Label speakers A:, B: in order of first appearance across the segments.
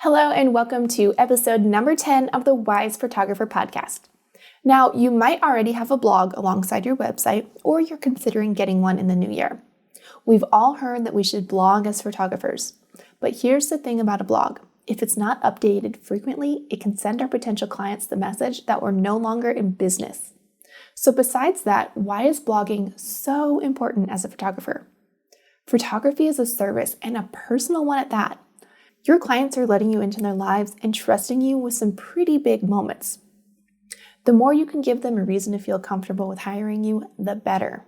A: Hello and welcome to episode number 10 of the Wise Photographer podcast. Now, you might already have a blog alongside your website, or you're considering getting one in the new year. We've all heard that we should blog as photographers, but here's the thing about a blog. If it's not updated frequently, it can send our potential clients the message that we're no longer in business. So besides that, why is blogging so important as a photographer? Photography is a service, and a personal one at that. Your clients are letting you into their lives and trusting you with some pretty big moments. The more you can give them a reason to feel comfortable with hiring you, the better.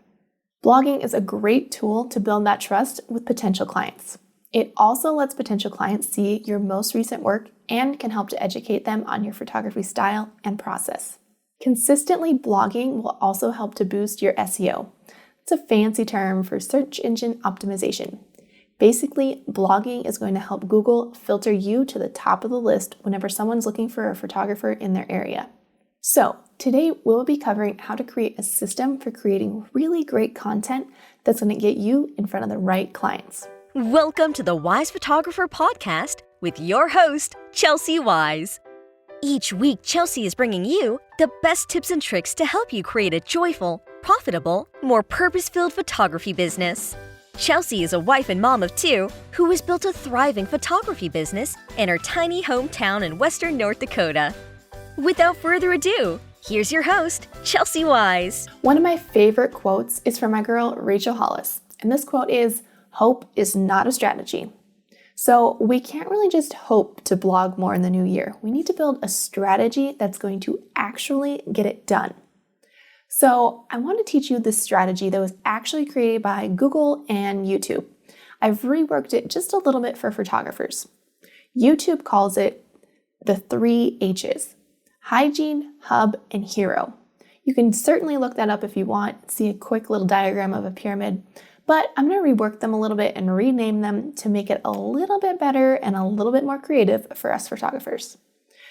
A: Blogging is a great tool to build that trust with potential clients. It also lets potential clients see your most recent work and can help to educate them on your photography style and process. Consistently blogging will also help to boost your SEO. It's a fancy term for search engine optimization. Basically, blogging is going to help Google filter you to the top of the list whenever someone's looking for a photographer in their area. So, today we'll be covering how to create a system for creating really great content that's going to get you in front of the right clients.
B: Welcome to the Wise Photographer podcast with your host, Chelsea Wise. Each week, Chelsea is bringing you the best tips and tricks to help you create a joyful, profitable, more purpose-filled photography business. Chelsea is a wife and mom of two who has built a thriving photography business in her tiny hometown in western North Dakota. Without further ado, here's your host, Chelsea Wise.
A: One of my favorite quotes is from my girl, Rachel Hollis. And this quote is, "Hope is not a strategy." So we can't really just hope to blog more in the new year. We need to build a strategy that's going to actually get it done. So I want to teach you this strategy that was actually created by Google and YouTube. I've reworked it just a little bit for photographers. YouTube calls it the 3 H's: hygiene, hub, and hero. You can certainly look that up if you want, see a quick little diagram of a pyramid, but I'm going to rework them a little bit and rename them to make it a little bit better and a little bit more creative for us photographers.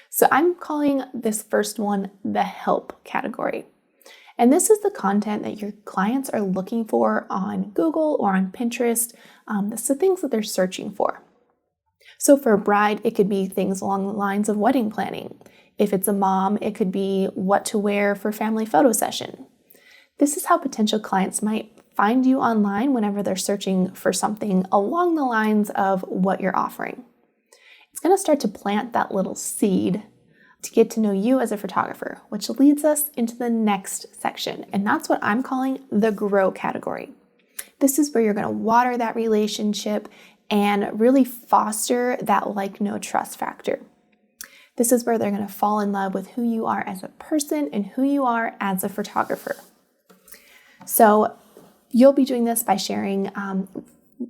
A: So I'm calling this first one the help category. And this is the content that your clients are looking for on Google or on Pinterest. That's the things that they're searching for. So for a bride, it could be things along the lines of wedding planning. If it's a mom, it could be what to wear for family photo session. This is how potential clients might find you online whenever they're searching for something along the lines of what you're offering. It's going to start to plant that little seed to get to know you as a photographer, which leads us into the next section. And that's what I'm calling the grow category. This is where you're going to water that relationship and really foster that like, know, trust factor. This is where they're going to fall in love with who you are as a person and who you are as a photographer. So you'll be doing this by sharing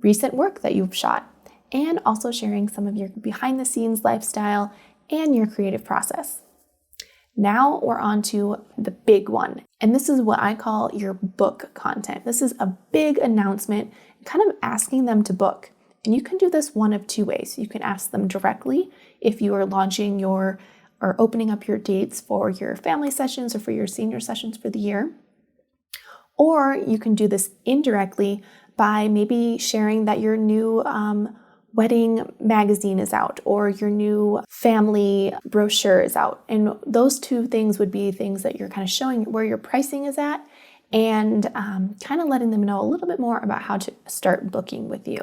A: recent work that you've shot and also sharing some of your behind the scenes lifestyle and your creative process. Now we're on to the big one, and this is what I call your book content. This is a big announcement, kind of asking them to book. And you can do this one of two ways. You can ask them directly if you are launching or opening up your dates for your family sessions or for your senior sessions for the year. Or you can do this indirectly by maybe sharing that your new wedding magazine is out or your new family brochure is out. And those two things would be things that you're kind of showing where your pricing is at and kind of letting them know a little bit more about how to start booking with you.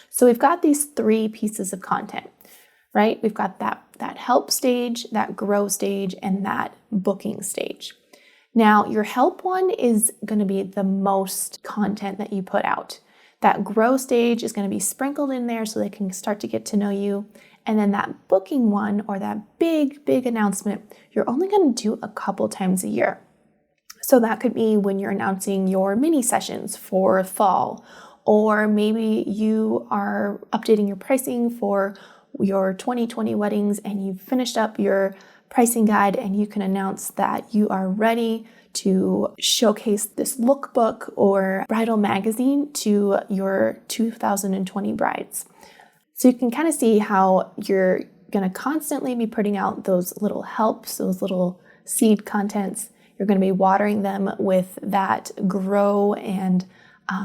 A: So we've got these 3 pieces of content, right? We've got that help stage, that grow stage, and that booking stage. Now, your help one is going to be the most content that you put out. That grow stage is going to be sprinkled in there so they can start to get to know you. And then that booking one or that big, big announcement, you're only going to do a couple times a year. So that could be when you're announcing your mini sessions for fall, or maybe you are updating your pricing for your 2020 weddings and you've finished up your pricing guide and you can announce that you are ready to showcase this lookbook or bridal magazine to your 2020 brides. So you can kind of see how you're going to constantly be putting out those little helps, those little seed contents. You're going to be watering them with that grow and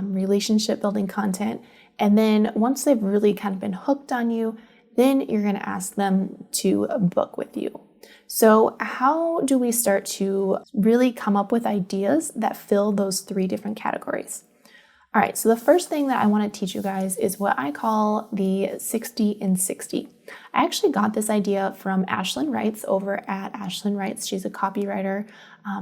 A: relationship building content. And then once they've really kind of been hooked on you, then you're going to ask them to book with you. So how do we start to really come up with ideas that fill those 3 different categories? All right, so the first thing that I want to teach you guys is what I call the 60 and 60. I actually got this idea from Ashlyn Wrights over at Ashlyn Wrights. She's a copywriter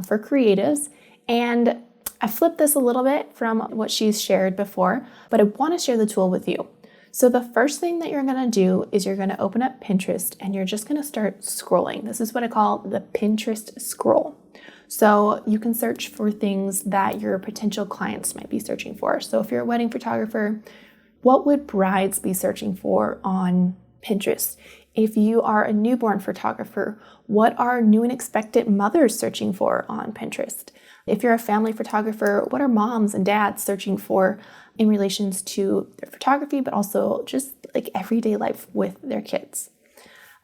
A: for creatives, and I flipped this a little bit from what she's shared before, but I want to share the tool with you. So the first thing that you're going to do is you're going to open up Pinterest and you're just going to start scrolling. This is what I call the Pinterest scroll. So you can search for things that your potential clients might be searching for. So if you're a wedding photographer, what would brides be searching for on Pinterest? If you are a newborn photographer, what are new and expectant mothers searching for on Pinterest? If you're a family photographer, what are moms and dads searching for in relations to their photography, but also just like everyday life with their kids?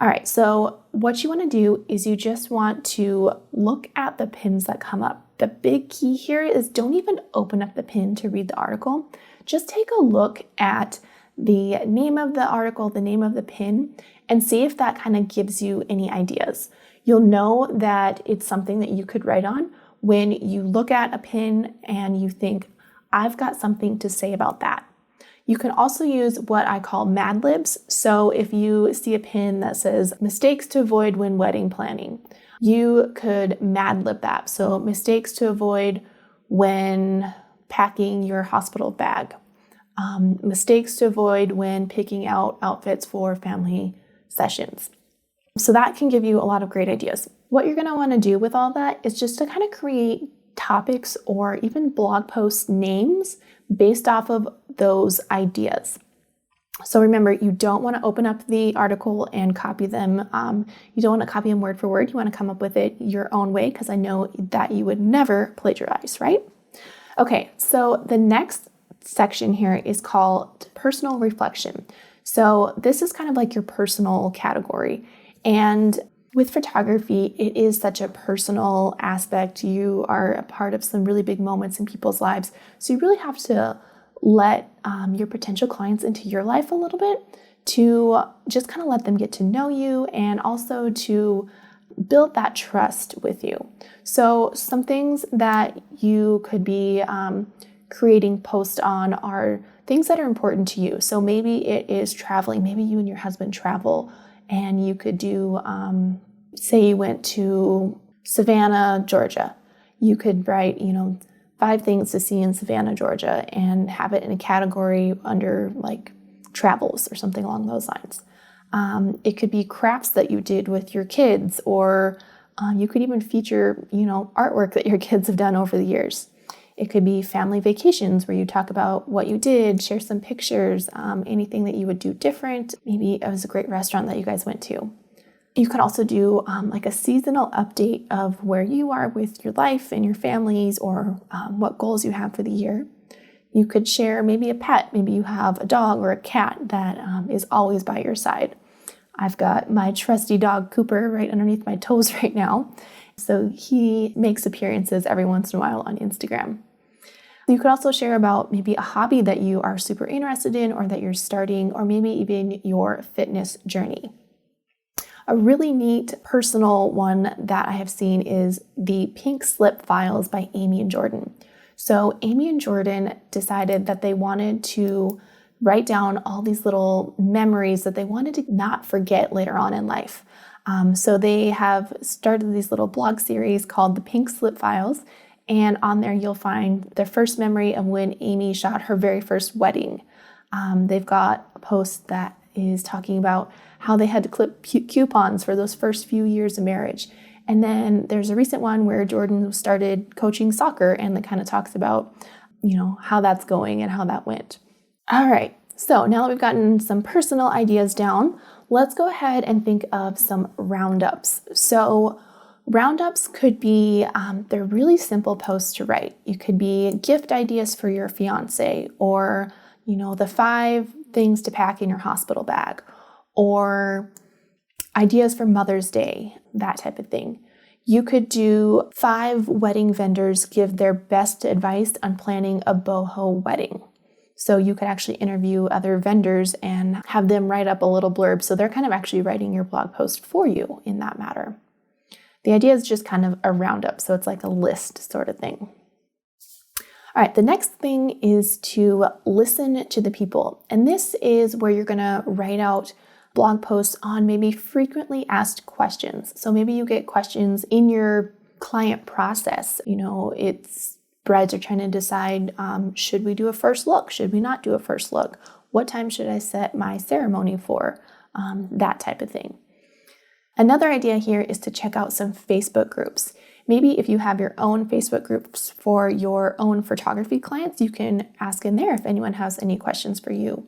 A: All right, so what you want to do is you just want to look at the pins that come up. The big key here is don't even open up the pin to read the article. Just take a look at the name of the article, the name of the pin, and see if that kind of gives you any ideas. You'll know that it's something that you could write on when you look at a pin and you think, I've got something to say about that. You can also use what I call Mad Libs. So if you see a pin that says mistakes to avoid when wedding planning, you could Mad Lib that. So mistakes to avoid when packing your hospital bag, mistakes to avoid when picking out outfits for family sessions. So that can give you a lot of great ideas. What you're going to want to do with all that is just to kind of create topics or even blog post names based off of those ideas. So remember, you don't want to open up the article and copy them. You don't want to copy them word for word. You want to come up with it your own way, because I know that you would never plagiarize, right? Okay, so the next section here is called personal reflection. So this is kind of like your personal category. And with photography, it is such a personal aspect. You are a part of some really big moments in people's lives. So you really have to let your potential clients into your life a little bit to just kind of let them get to know you and also to build that trust with you. So some things that you could be creating posts on are things that are important to you. So maybe it is traveling. Maybe you and your husband travel, and you could do, say you went to Savannah, Georgia. You could write, 5 things to see in Savannah, Georgia, and have it in a category under like travels or something along those lines. It could be crafts that you did with your kids, or you could even feature, artwork that your kids have done over the years. It could be family vacations where you talk about what you did, share some pictures, anything that you would do different. Maybe it was a great restaurant that you guys went to. You could also do like a seasonal update of where you are with your life and your families, or what goals you have for the year. You could share maybe a pet. Maybe you have a dog or a cat that is always by your side. I've got my trusty dog Cooper right underneath my toes right now. So he makes appearances every once in a while on Instagram. You could also share about maybe a hobby that you are super interested in or that you're starting, or maybe even your fitness journey. A really neat personal one that I have seen is the Pink Slip Files by Amy and Jordan. So Amy and Jordan decided that they wanted to write down all these little memories that they wanted to not forget later on in life. So they have started these little blog series called the Pink Slip Files, and on there you'll find their first memory of when Amy shot her very first wedding. They've got a post that is talking about how they had to clip coupons for those first few years of marriage. And then there's a recent one where Jordan started coaching soccer, and that kind of talks about, how that's going and how that went. All right, so now that we've gotten some personal ideas down, let's go ahead and think of some roundups. So roundups could be, they're really simple posts to write. You could be gift ideas for your fiance, or, the 5 things to pack in your hospital bag, or ideas for Mother's Day, that type of thing. You could do 5 wedding vendors give their best advice on planning a boho wedding. So you could actually interview other vendors and have them write up a little blurb. So they're kind of actually writing your blog post for you in that matter. The idea is just kind of a roundup. So it's like a list sort of thing. All right, the next thing is to listen to the people. And this is where you're going to write out blog posts on maybe frequently asked questions. So maybe you get questions in your client process. It's brides are trying to decide, should we do a first look? Should we not do a first look? What time should I set my ceremony for? That type of thing. Another idea here is to check out some Facebook groups. Maybe if you have your own Facebook groups for your own photography clients, you can ask in there if anyone has any questions for you.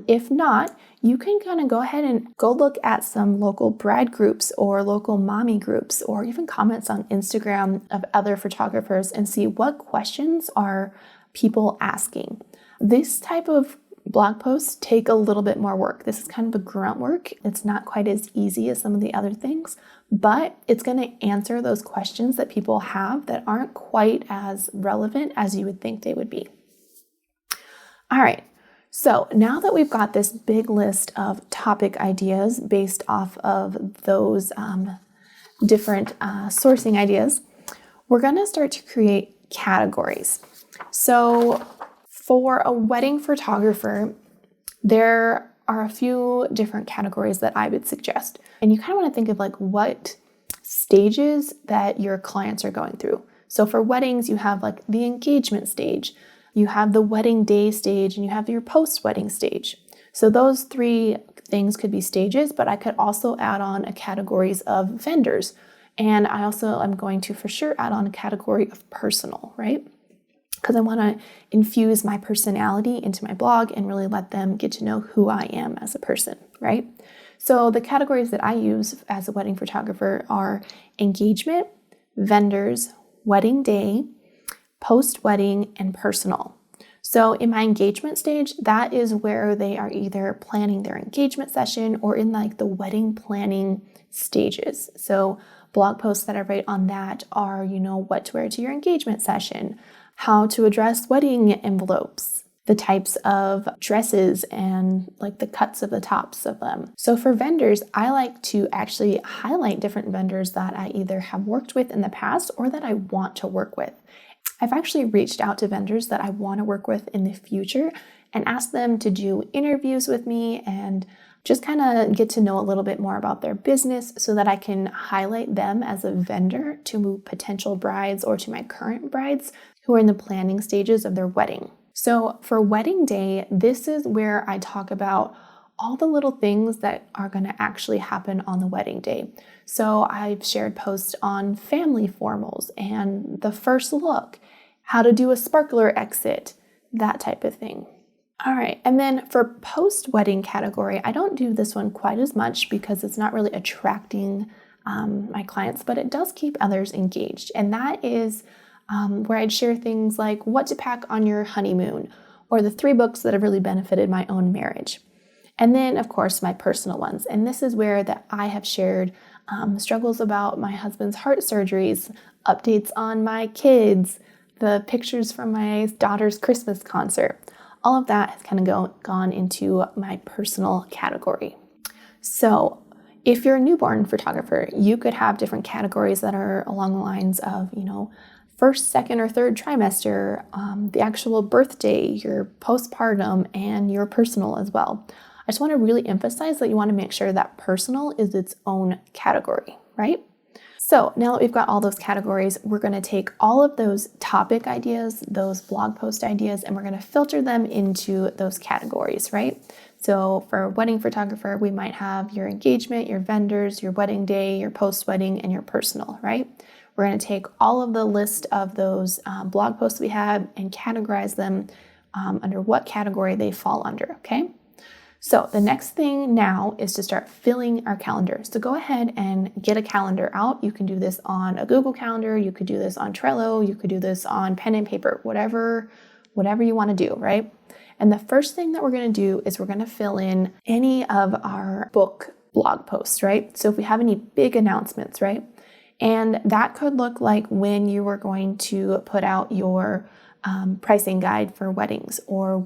A: If not, you can kind of go ahead and go look at some local bride groups or local mommy groups, or even comments on Instagram of other photographers and see what questions are people asking. This type of blog posts take a little bit more work. This is kind of a grunt work. It's not quite as easy as some of the other things, but it's going to answer those questions that people have that aren't quite as relevant as you would think they would be. All right. So now that we've got this big list of topic ideas based off of those different sourcing ideas, we're going to start to create categories. So for a wedding photographer, there are a few different categories that I would suggest. And you kind of want to think of like what stages that your clients are going through. So for weddings, you have like the engagement stage, you have the wedding day stage, and you have your post-wedding stage. So those three things could be stages, but I could also add on a categories of vendors. And I also am going to for sure add on a category of personal, right? Because I want to infuse my personality into my blog and really let them get to know who I am as a person, right? So the categories that I use as a wedding photographer are engagement, vendors, wedding day, post-wedding, and personal. So in my engagement stage, that is where they are either planning their engagement session or in like the wedding planning stages. So blog posts that I write on that are, what to wear to your engagement session, how to address wedding envelopes, the types of dresses and like the cuts of the tops of them. So for vendors, I like to actually highlight different vendors that I either have worked with in the past or that I want to work with. I've actually reached out to vendors that I want to work with in the future and asked them to do interviews with me and just kind of get to know a little bit more about their business so that I can highlight them as a vendor to potential brides or to my current brides who are in the planning stages of their wedding. So for wedding day, this is where I talk about all the little things that are going to actually happen on the wedding day. So I've shared posts on family formals and the first look, how to do a sparkler exit, that type of thing. All right, and then for post-wedding category, I don't do this one quite as much because it's not really attracting my clients, but it does keep others engaged. And that is where I'd share things like what to pack on your honeymoon or the 3 books that have really benefited my own marriage. And then, of course, my personal ones. And this is where that I have shared struggles about my husband's heart surgeries, updates on my kids, the pictures from my daughter's Christmas concert. All of that has kind of gone into my personal category. So if you're a newborn photographer, you could have different categories that are along the lines of, first, second, or third trimester, the actual birthday, your postpartum, and your personal as well. I just want to really emphasize that you want to make sure that personal is its own category, right? So now that we've got all those categories, we're going to take all of those topic ideas, those blog post ideas, and we're going to filter them into those categories, right? So for a wedding photographer, we might have your engagement, your vendors, your wedding day, your post-wedding, and your personal, right? We're going to take all of the list of those blog posts we had and categorize them under what category they fall under, okay? So the next thing now is to start filling our calendar. So go ahead and get a calendar out. You can do this on a Google Calendar. You could do this on Trello. You could do this on pen and paper, whatever you want to do, right? And the first thing that we're going to do is we're going to fill in any of our book blog posts, right? So if we have any big announcements, right? And that could look like when you were going to put out your pricing guide for weddings, or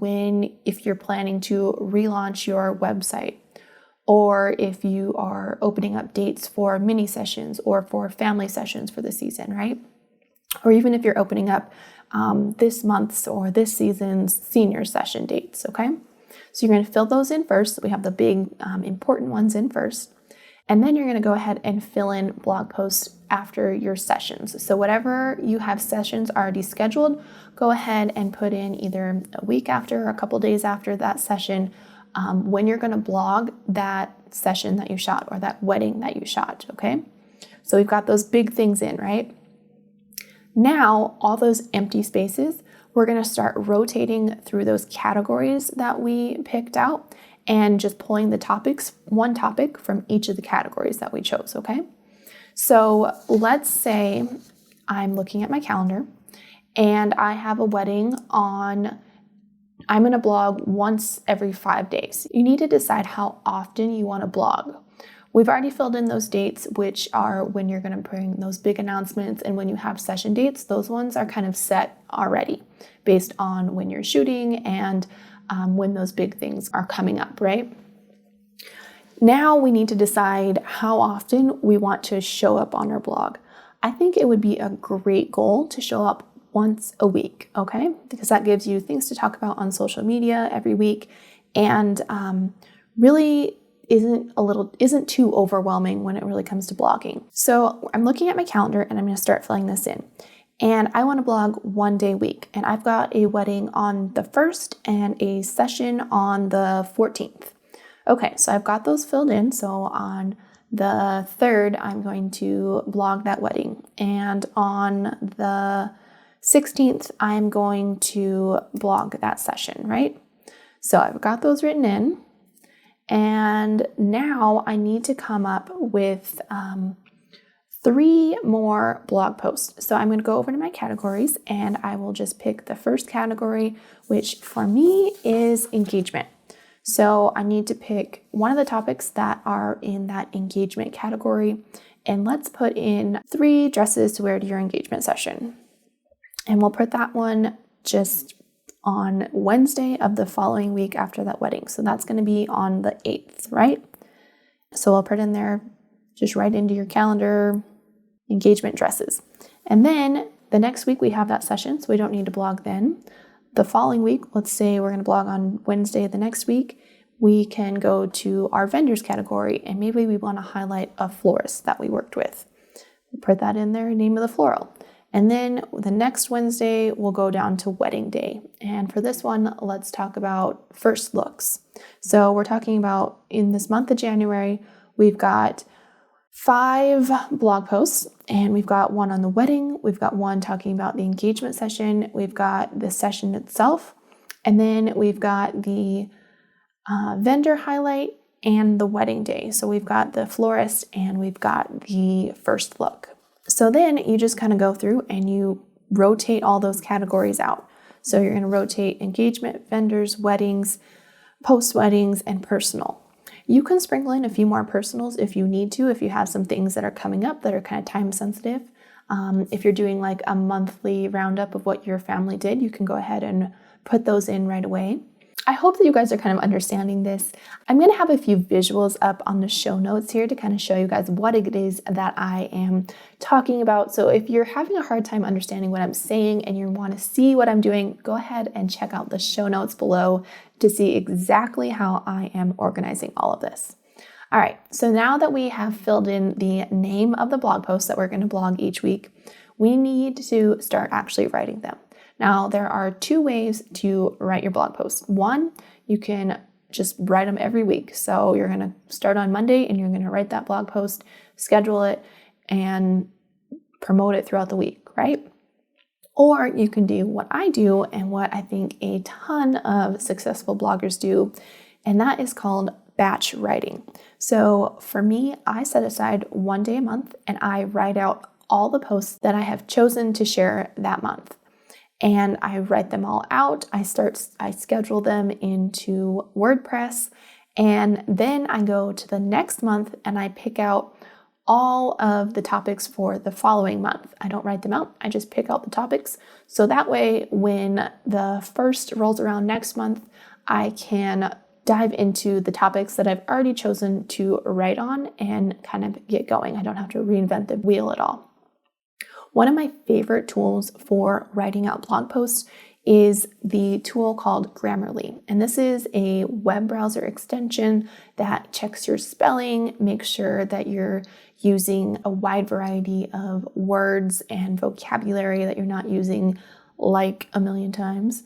A: if you're planning to relaunch your website, or if you are opening up dates for mini sessions or for family sessions for the season, right? Or even if you're opening up this month's or this season's senior session dates, okay? So you're going to fill those in first. We have the big important ones in first. And then you're going to go ahead and fill in blog posts after your sessions. So whatever you have sessions already scheduled, go ahead and put in either a week after or a couple days after that session when you're going to blog that session that you shot or that wedding that you shot, okay? So we've got those big things in, right? Now, all those empty spaces, we're going to start rotating through those categories that we picked out and just pulling the topics, one topic from each of the categories that we chose, okay? So let's say I'm looking at my calendar and I have a wedding I'm going to blog once every 5 days. You need to decide how often you want to blog. We've already filled in those dates, which are when you're going to bring those big announcements and when you have session dates. Those ones are kind of set already based on when you're shooting and when those big things are coming up, right? Now we need to decide how often we want to show up on our blog. I think it would be a great goal to show up once a week, okay? Because that gives you things to talk about on social media every week and really isn't too overwhelming when it really comes to blogging. So I'm looking at my calendar and I'm going to start filling this in. And I want to blog 1 day a week. And I've got a wedding on the 1st and a session on the 14th. Okay, so I've got those filled in. So on the 3rd, I'm going to blog that wedding. And on the 16th, I'm going to blog that session, right? So I've got those written in. And now I need to come up with 3 more blog posts. So I'm going to go over to my categories and I will just pick the first category, which for me is engagement. So I need to pick one of the topics that are in that engagement category. And let's put in 3 dresses to wear to your engagement session. And we'll put that one just on Wednesday of the following week after that wedding. So that's going to be on the 8th, right? So I'll put in there, just write into your calendar, engagement dresses. And then the next week we have that session, so we don't need to blog then. The following week, let's say we're going to blog on Wednesday the next week, we can go to our vendors category and maybe we want to highlight a florist that we worked with. We'll put that in there, name of the floral. And then the next Wednesday, we'll go down to wedding day. And for this one, let's talk about first looks. So we're talking about in this month of January, we've got 5 blog posts and we've got one on the wedding. We've got one talking about the engagement session. We've got the session itself. And then we've got the vendor highlight and the wedding day. So we've got the florist and we've got the first look. So then you just kind of go through and you rotate all those categories out. So you're going to rotate engagement, vendors, weddings, post-weddings, and personal. You can sprinkle in a few more personals if you need to, if you have some things that are coming up that are kind of time sensitive. If you're doing like a monthly roundup of what your family did, you can go ahead and put those in right away. I hope that you guys are kind of understanding this. I'm going to have a few visuals up on the show notes here to kind of show you guys what it is that I am talking about. So if you're having a hard time understanding what I'm saying and you want to see what I'm doing, go ahead and check out the show notes below to see exactly how I am organizing all of this. All right, so now that we have filled in the name of the blog posts that we're going to blog each week, we need to start actually writing them. Now, there are 2 ways to write your blog posts. One, you can just write them every week. So you're going to start on Monday and you're going to write that blog post, schedule it, and promote it throughout the week, right? Or you can do what I do and what I think a ton of successful bloggers do, and that is called batch writing. So for me, I set aside 1 day a month and I write out all the posts that I have chosen to share that month. And I write them all out. I schedule them into WordPress, and then I go to the next month and I pick out all of the topics for the following month. I don't write them out, I just pick out the topics. So that way, when the first rolls around next month, I can dive into the topics that I've already chosen to write on and kind of get going. I don't have to reinvent the wheel at all. One of my favorite tools for writing out blog posts is the tool called Grammarly. And this is a web browser extension that checks your spelling, makes sure that you're using a wide variety of words and vocabulary that you're not using like a million times.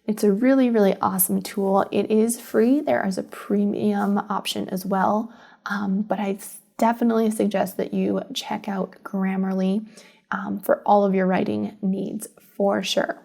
A: It's a really, really awesome tool. It is free. There is a premium option as well, but I definitely suggest that you check out Grammarly for all of your writing needs for sure.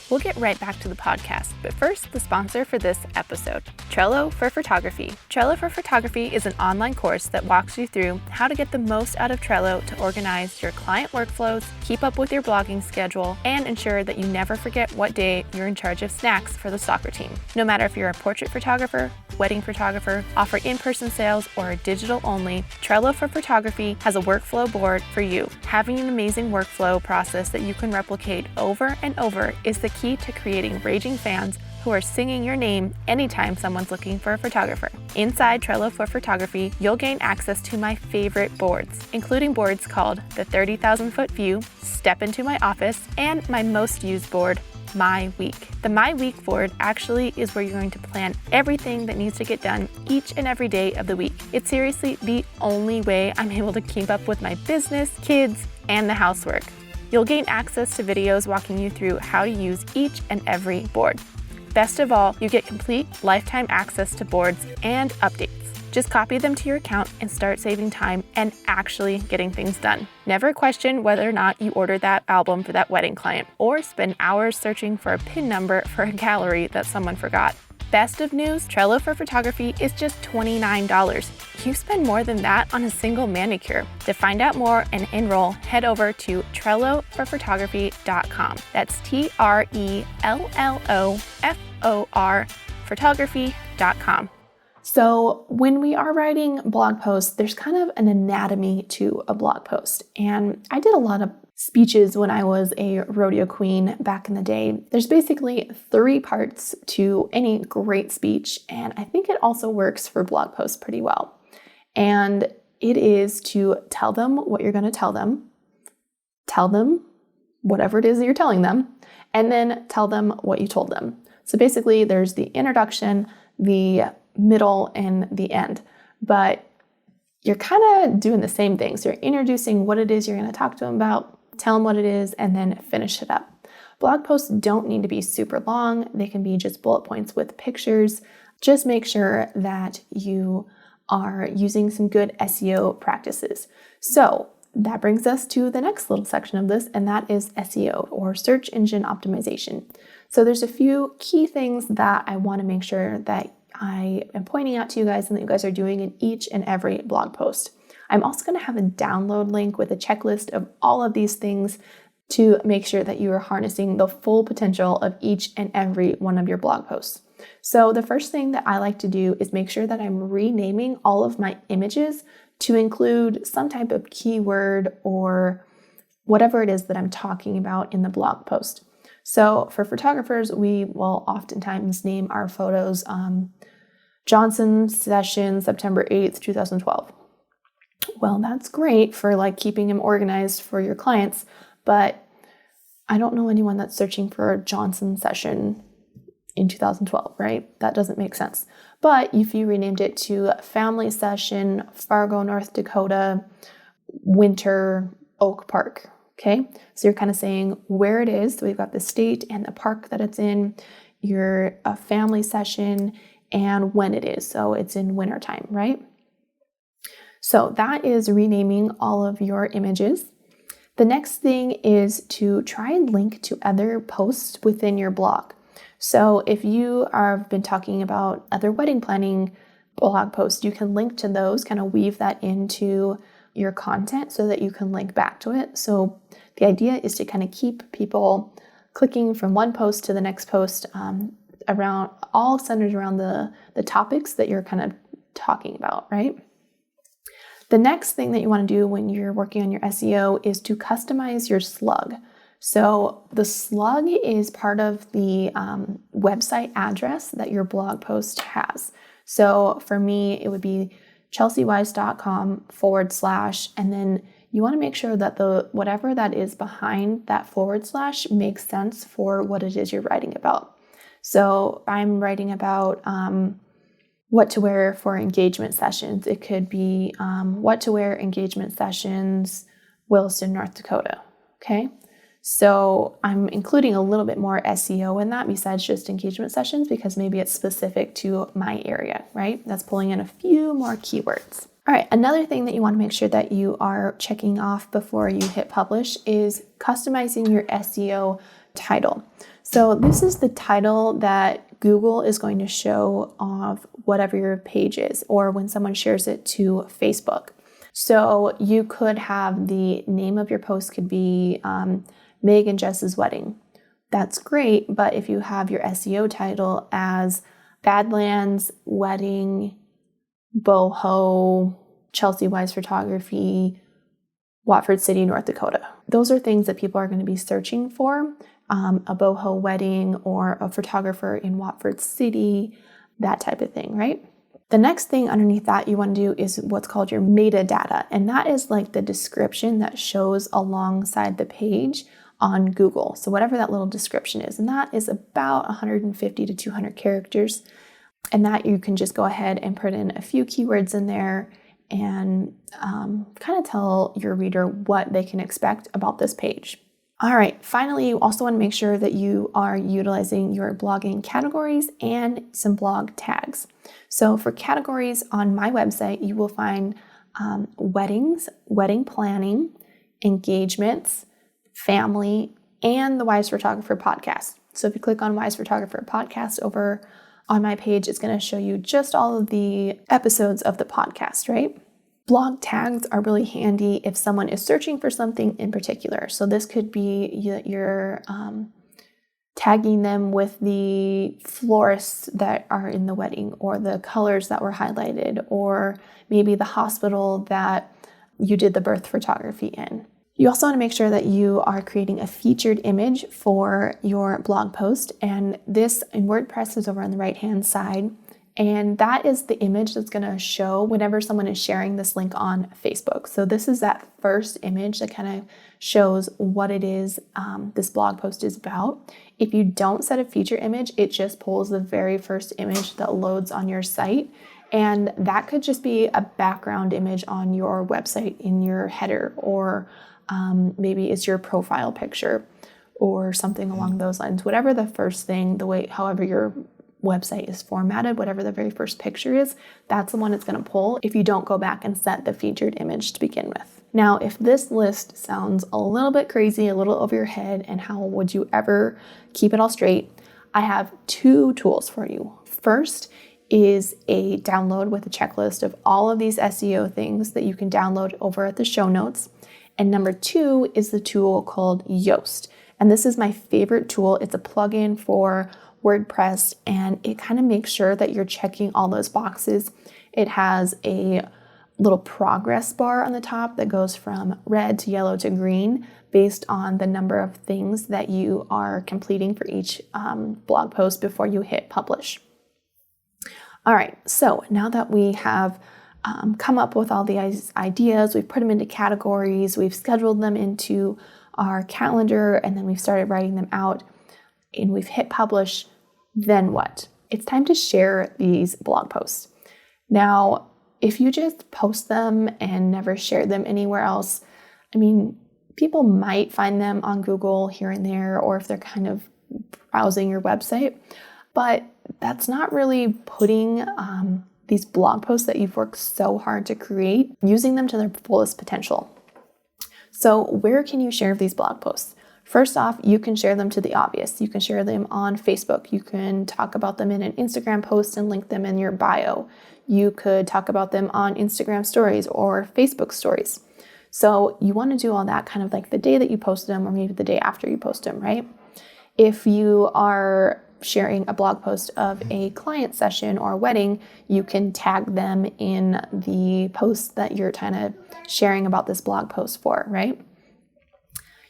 A: We'll get right back to the podcast, but first, the sponsor for this episode, Trello for Photography. Trello for Photography is an online course that walks you through how to get the most out of Trello to organize your client workflows, keep up with your blogging schedule, and ensure that you never forget what day you're in charge of snacks for the soccer team. No matter if you're a portrait photographer, wedding photographer, offer in-person sales, or digital only, Trello for Photography has a workflow board for you. Having an amazing workflow process that you can replicate over and over is the key to creating raging fans who are singing your name anytime someone's looking for a photographer. Inside Trello for Photography, you'll gain access to my favorite boards, including boards called the 30,000 Foot View, Step Into My Office, and my most used board, My Week. The My Week board actually is where you're going to plan everything that needs to get done each and every day of the week. It's seriously the only way I'm able to keep up with my business, kids, and the housework. You'll gain access to videos walking you through how to use each and every board. Best of all, you get complete lifetime access to boards and updates. Just copy them to your account and start saving time and actually getting things done. Never question whether or not you ordered that album for that wedding client or spend hours searching for a PIN number for a gallery that someone forgot. Best of news, Trello for Photography is just $29. You spend more than that on a single manicure. To find out more and enroll, head over to TrelloForPhotography.com. That's TRELLOFOR photography.com. So when we are writing blog posts, there's kind of an anatomy to a blog post. And I did a lot of speeches when I was a rodeo queen back in the day. There's basically 3 parts to any great speech, and I think it also works for blog posts pretty well. And it is to tell them what you're going to tell them whatever it is that you're telling them, and then tell them what you told them. So basically there's the introduction, the middle, and the end. But you're kind of doing the same thing. So you're introducing what it is you're going to talk to them about, tell them what it is, and then finish it up. Blog posts don't need to be super long. They can be just bullet points with pictures. Just make sure that you are using some good SEO practices. So that brings us to the next little section of this, and that is SEO, or search engine optimization. So there's a few key things that I want to make sure that I am pointing out to you guys and that you guys are doing in each and every blog post. I'm also going to have a download link with a checklist of all of these things to make sure that you are harnessing the full potential of each and every one of your blog posts. So the first thing that I like to do is make sure that I'm renaming all of my images to include some type of keyword or whatever it is that I'm talking about in the blog post. So for photographers, we will oftentimes name our photos Johnson session, September 8th, 2012. Well, that's great for like keeping them organized for your clients, but I don't know anyone that's searching for a Johnson session in 2012, right? That doesn't make sense. But if you renamed it to Family Session, Fargo, North Dakota, Winter Oak Park, okay? So you're kind of saying where it is. So we've got the state and the park that it's in, your family session, and when it is. So it's in wintertime, right? So that is renaming all of your images. The next thing is to try and link to other posts within your blog. So if you have been talking about other wedding planning blog posts, you can link to those, kind of weave that into your content so that you can link back to it. So the idea is to kind of keep people clicking from one post to the next post, around all centered around the topics that you're kind of talking about, right? The next thing that you want to do when you're working on your SEO is to customize your slug. So the slug is part of the website address that your blog post has. So for me, it would be chelseawise.com / and then you want to make sure that the whatever that is behind that / makes sense for what it is you're writing about. So I'm writing about what to wear for engagement sessions. It could be what to wear engagement sessions, Williston, North Dakota. Okay. So I'm including a little bit more SEO in that besides just engagement sessions because maybe it's specific to my area, right? That's pulling in a few more keywords. All right, another thing that you want to make sure that you are checking off before you hit publish is customizing your SEO title. So this is the title that Google is going to show of whatever your page is or when someone shares it to Facebook. So you could have the name of your post could be Meg and Jess's wedding. That's great, but if you have your SEO title as Badlands Wedding, Boho, Chelsea Wise Photography, Watford City, North Dakota. Those are things that people are going to be searching for. A boho wedding or a photographer in Watford City, that type of thing, right? The next thing underneath that you want to do is what's called your metadata. And that is like the description that shows alongside the page on Google. So whatever that little description is, and that is about 150 to 200 characters. And that you can just go ahead and put in a few keywords in there and kind of tell your reader what they can expect about this page. All right, finally, you also want to make sure that you are utilizing your blogging categories and some blog tags. So for categories on my website, you will find weddings, wedding planning, engagements, family, and the Wise Photographer podcast. So if you click on Wise Photographer podcast over on my page, it's going to show you just all of the episodes of the podcast, right? Blog tags are really handy if someone is searching for something in particular. So this could be you're tagging them with the florists that are in the wedding or the colors that were highlighted or maybe the hospital that you did the birth photography in. You also want to make sure that you are creating a featured image for your blog post, and this in WordPress is over on the right-hand side. And that is the image that's going to show whenever someone is sharing this link on Facebook. So this is that first image that kind of shows what it is this blog post is about. If you don't set a feature image, it just pulls the very first image that loads on your site. And that could just be a background image on your website in your header, or maybe it's your profile picture or something along those lines. Whatever the first thing, however your website is formatted, whatever the very first picture is, that's the one it's going to pull if you don't go back and set the featured image to begin with. Now, if this list sounds a little bit crazy, a little over your head, and how would you ever keep it all straight, I have 2 tools for you. First is a download with a checklist of all of these SEO things that you can download over at the show notes. And number 2 is the tool called Yoast. And this is my favorite tool. It's a plugin for WordPress, and it kind of makes sure that you're checking all those boxes. It has a little progress bar on the top that goes from red to yellow to green based on the number of things that you are completing for each blog post before you hit publish. All right, so now that we have come up with all the ideas, we've put them into categories, we've scheduled them into our calendar, and then we've started writing them out, and we've hit publish, then what? It's time to share these blog posts. Now, if you just post them and never share them anywhere else, I mean, people might find them on Google here and there, or if they're kind of browsing your website, but that's not really putting these blog posts that you've worked so hard to create, using them to their fullest potential. So where can you share these blog posts? First off, you can share them to the obvious. You can share them on Facebook. You can talk about them in an Instagram post and link them in your bio. You could talk about them on Instagram stories or Facebook stories. So you want to do all that kind of like the day that you posted them, or maybe the day after you post them, right? If you are sharing a blog post of a client session or a wedding, you can tag them in the post that you're kind of sharing about this blog post for, right?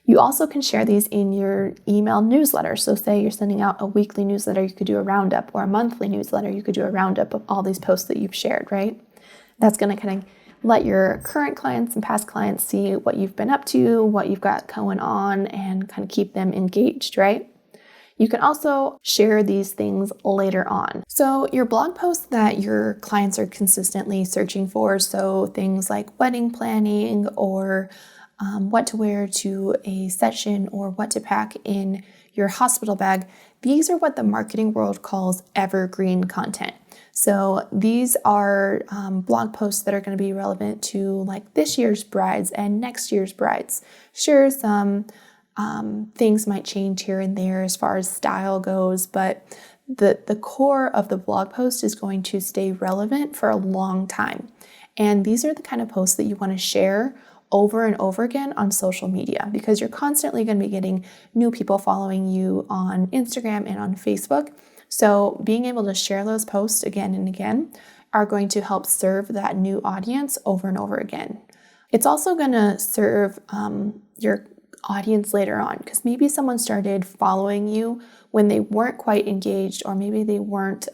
A: You also can share these in your email newsletter. So say you're sending out a weekly newsletter, you could do a roundup, or a monthly newsletter, you could do a roundup of all these posts that you've shared, right? That's going to kind of let your current clients and past clients see what you've been up to, what you've got going on, and kind of keep them engaged, right? You can also share these things later on. So your blog posts that your clients are consistently searching for, so things like wedding planning or what to wear to a session or what to pack in your hospital bag, these are what the marketing world calls evergreen content. So these are blog posts that are going to be relevant to like this year's brides and next year's brides. Sure, some things might change here and there as far as style goes, but the core of the blog post is going to stay relevant for a long time. And these are the kind of posts that you want to share over and over again on social media, because you're constantly going to be getting new people following you on Instagram and on Facebook. So being able to share those posts again and again are going to help serve that new audience over and over again. It's also going to serve your audience later on, because maybe someone started following you when they weren't quite engaged, or maybe they weren't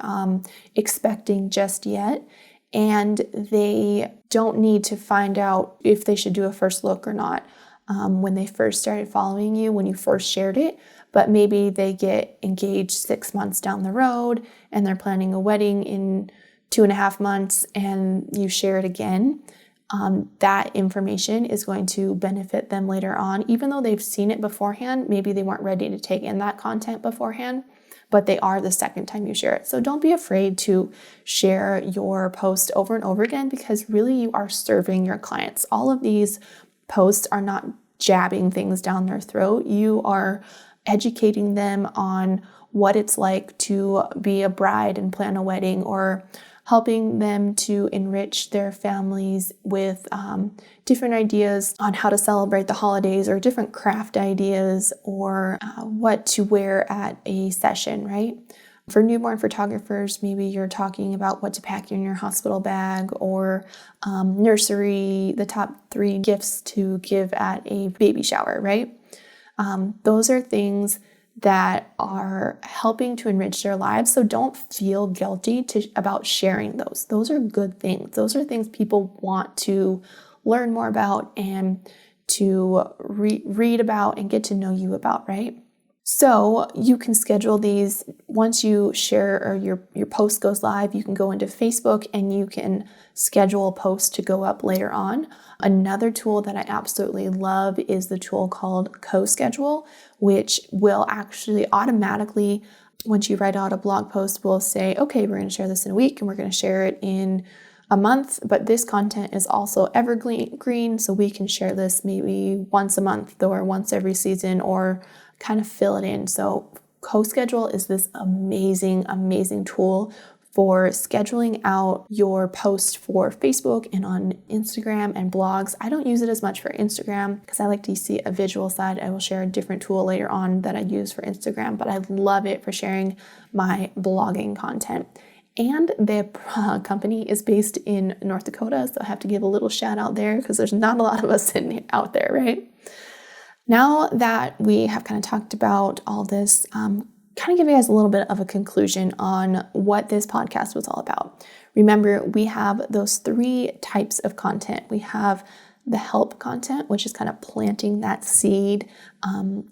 A: expecting just yet, and they don't need to find out if they should do a first look or not when they first started following you, when you first shared it. But maybe they get engaged 6 months down the road and they're planning a wedding in 2.5 months, and you share it again. That information is going to benefit them later on. Even though they've seen it beforehand, maybe they weren't ready to take in that content beforehand, but they are the second time you share it. So don't be afraid to share your post over and over again, because really you are serving your clients. All of these posts are not jabbing things down their throat. You are educating them on what it's like to be a bride and plan a wedding, or helping them to enrich their families with different ideas on how to celebrate the holidays, or different craft ideas, or what to wear at a session, right? For newborn photographers, maybe you're talking about what to pack in your hospital bag, or nursery, the top 3 gifts to give at a baby shower, right? Those are things that are helping to enrich their lives. So don't feel guilty about sharing those. Those are good things. Those are things people want to learn more about and to read about and get to know you about, right? So you can schedule these once you share, or your post goes live. You can go into Facebook and you can schedule a post to go up later on. Another tool that I absolutely love is the tool called Co-Schedule, which will actually automatically, once you write out a blog post, will say, okay, we're going to share this in a week and we're going to share it in a month, but this content is also evergreen, so we can share this maybe once a month or once every season, or kind of fill it in. So Co-Schedule is this amazing tool for scheduling out your post for Facebook and on Instagram and blogs. I don't use it as much for Instagram because I like to see a visual side. I will share a different tool later on that I use for Instagram, but I love it for sharing my blogging content. And the company is based in North Dakota, so I have to give a little shout out there because there's not a lot of us sitting out there, right? Now that we have kind of talked about all this, kind of give you guys a little bit of a conclusion on what this podcast was all about. Remember, we have those 3 types of content. We have the help content, which is kind of planting that seed,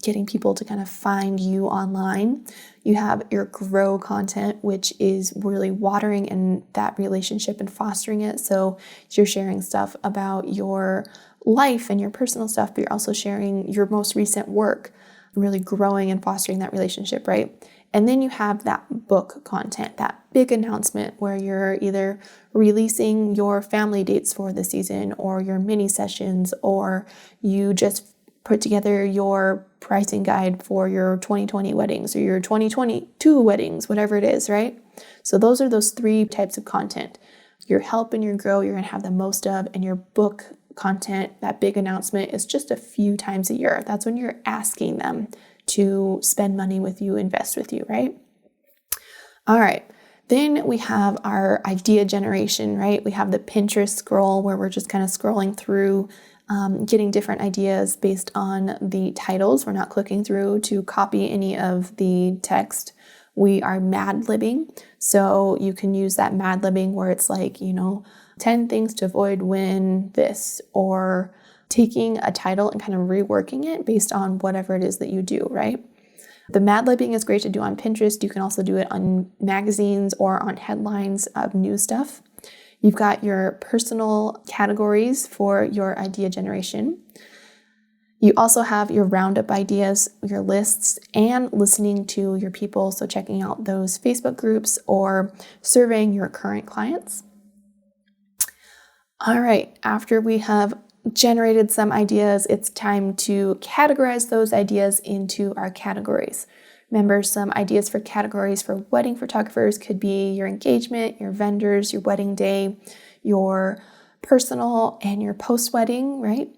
A: getting people to kind of find you online. You have your grow content, which is really watering in that relationship and fostering it. So you're sharing stuff about your life and your personal stuff, but you're also sharing your most recent work, really growing and fostering that relationship, right? And then you have that book content, that big announcement where you're either releasing your family dates for the season, or your mini sessions, or you just put together your pricing guide for your 2020 weddings or your 2022 weddings, whatever it is, right? So those are those 3 types of content. Your help and your grow, you're going to have the most of, and your book content, that big announcement, is just a few times a year. That's when you're asking them to spend money with you, invest with you, right? All right. Then we have our idea generation, right? We have the Pinterest scroll where we're just kind of scrolling through, getting different ideas based on the titles. We're not clicking through to copy any of the text. We are mad-libbing. So you can use that mad-libbing where it's like, 10 things to avoid when this, or taking a title and kind of reworking it based on whatever it is that you do, right? The mad-libbing is great to do on Pinterest. You can also do it on magazines or on headlines of new stuff. You've got your personal categories for your idea generation. You also have your roundup ideas, your lists, and listening to your people. So checking out those Facebook groups or surveying your current clients. All right, after we have generated some ideas, it's time to categorize those ideas into our categories. Remember, some ideas for categories for wedding photographers could be your engagement, your vendors, your wedding day, your personal, and your post-wedding, right?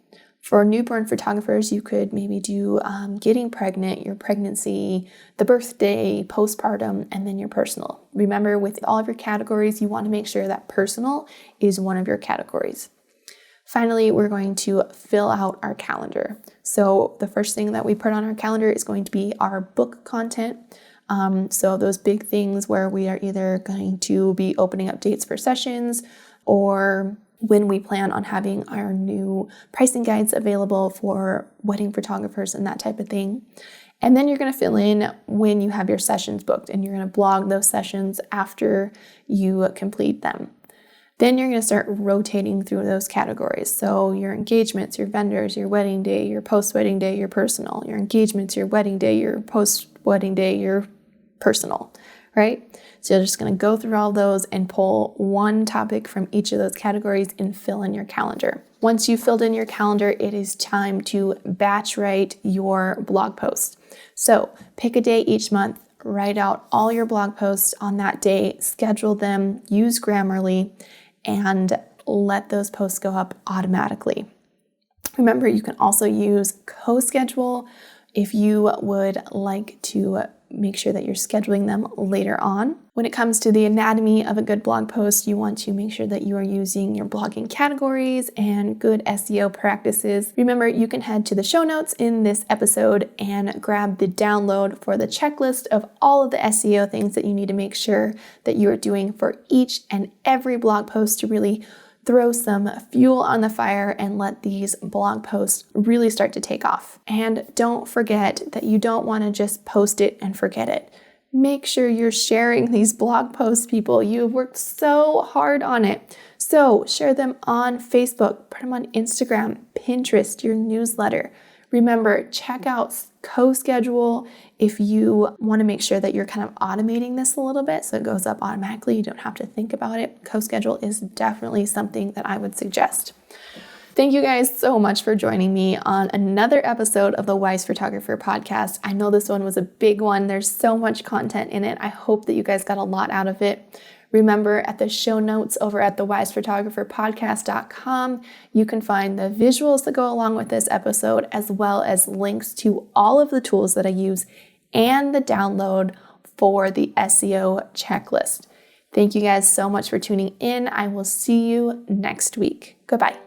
A: For newborn photographers, you could maybe do getting pregnant, your pregnancy, the birthday, postpartum, and then your personal. Remember, with all of your categories, you want to make sure that personal is one of your categories. Finally, we're going to fill out our calendar. So the first thing that we put on our calendar is going to be our book content. So those big things where we are either going to be opening up dates for sessions, or when we plan on having our new pricing guides available for wedding photographers and that type of thing. And then you're going to fill in when you have your sessions booked, and you're going to blog those sessions after you complete them. Then you're going to start rotating through those categories. So your engagements, your vendors, your wedding day, your post-wedding day, your personal, your engagements, your wedding day, your post-wedding day, your personal, right? So you're just going to go through all those and pull one topic from each of those categories and fill in your calendar. Once you've filled in your calendar, it is time to batch write your blog post. So pick a day each month, write out all your blog posts on that day, schedule them, use Grammarly, and let those posts go up automatically. Remember, you can also use CoSchedule if you would like to make sure that you're scheduling them later on. When it comes to the anatomy of a good blog post, you want to make sure that you are using your blogging categories and good SEO practices. Remember, you can head to the show notes in this episode and grab the download for the checklist of all of the SEO things that you need to make sure that you are doing for each and every blog post to really throw some fuel on the fire and let these blog posts really start to take off. And don't forget that you don't want to just post it and forget it. Make sure you're sharing these blog posts, people. You have worked so hard on it. So share them on Facebook, put them on Instagram, Pinterest, your newsletter. Remember, check out CoSchedule if you want to make sure that you're kind of automating this a little bit so it goes up automatically. You don't have to think about it. CoSchedule is definitely something that I would suggest. Thank you guys so much for joining me on another episode of the Wise Photographer podcast. I know this one was a big one. There's so much content in it. I hope that you guys got a lot out of it. Remember, at the show notes over at thewisephotographerpodcast.com, you can find the visuals that go along with this episode, as well as links to all of the tools that I use and the download for the SEO checklist. Thank you guys so much for tuning in. I will see you next week. Goodbye.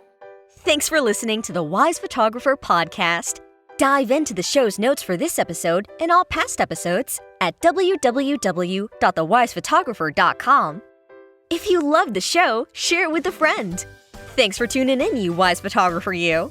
B: Thanks for listening to the Wise Photographer podcast. Dive into the show's notes for this episode and all past episodes at www.thewisephotographer.com. If you loved the show, share it with a friend. Thanks for tuning in, you Wise Photographer, you.